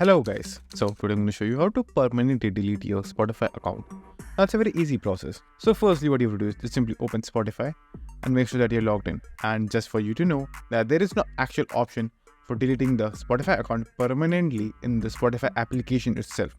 Hello guys, so today I'm going to show you how to permanently delete your Spotify account. Now it's a very easy process. So firstly what you have to do is just simply open Spotify and make sure that you're logged in. And just for you to know that there is no actual option for deleting the Spotify account permanently in the Spotify application itself.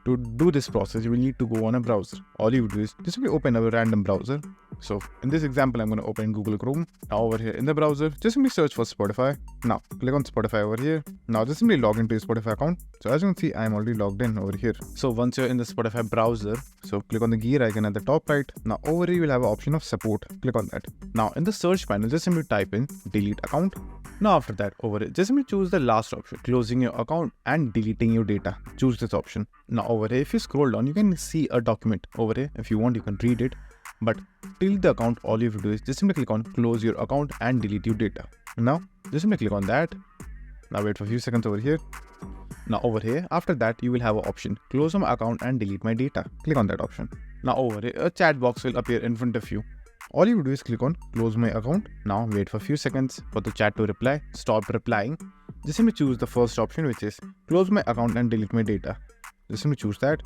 To do this process, you will need to go on a browser. All you do is just simply open a random browser. So in this example, I'm going to open Google Chrome. Now over here in the browser, just simply search for Spotify. Now click on Spotify over here. Now just simply log into your Spotify account. So as you can see, I'm already logged in over here. So once you're in the Spotify browser, so click on the gear icon at the top right. Now over here, you will have an option of support. Click on that. Now in the search panel, just simply type in delete account. Now after that, over here, just simply choose the last option, closing your account and deleting your data. Choose this option. Now over here, if you scroll down, you can see a document over here. If you want, you can read it. But delete the account, all you have to do is just simply click on close your account and delete your data. Now just simply click on that. Now wait for a few seconds over here. Now over here, after that, you will have an option, close my account and delete my data. Click on that option. Now over here, a chat box will appear in front of you. All you do is click on close my account. Now wait for a few seconds for the chat to reply. Stop replying. Just simply choose the first option, which is close my account and delete my data. Just simply choose that.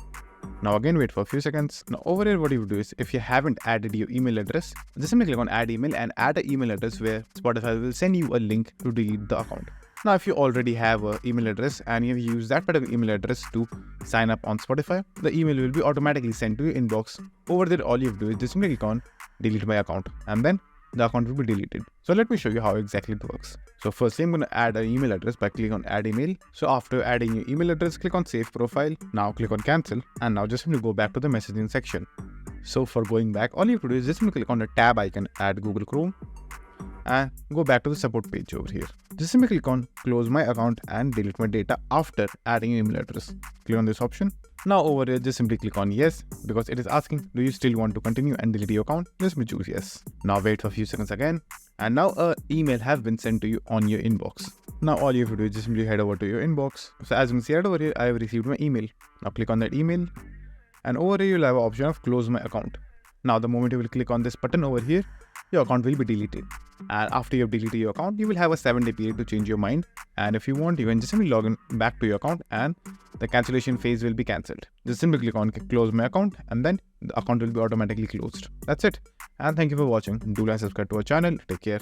Now again wait for a few seconds. Now over here what you do is, if you haven't added your email address, just simply click on add email and add an email address where Spotify will send you a link to delete the account. Now if you already have an email address and you have used that particular email address to sign up on Spotify, the email will be automatically sent to your inbox. Over there all you have to do is just simply click on delete my account and then the account will be deleted. So let me show you how exactly it works. So firstly, I'm going to add an email address by clicking on add email. So after adding your email address, click on save profile. Now click on cancel and now just simply go back to the messaging section. So for going back, all you have to do is just simply click on the tab icon at Google Chrome and go back to the support page over here. Just simply click on close my account and delete my data after adding your email address. Click on this option. Now over here, just simply click on yes, because it is asking, do you still want to continue and delete your account? Just simply choose yes. Now wait for a few seconds again. And now an email has been sent to you on your inbox. Now all you have to do is just simply head over to your inbox. So as you can see right over here, I have received my email. Now click on that email. And over here, you'll have an option of close my account. Now the moment you will click on this button over here, your account will be deleted. And after you have deleted your account, you will have a 7-day period to change your mind. And if you want, you can just simply log in back to your account and the cancellation phase will be cancelled. Just simply click on close my account and then the account will be automatically closed. That's it. And thank you for watching. Do like, subscribe to our channel. Take care.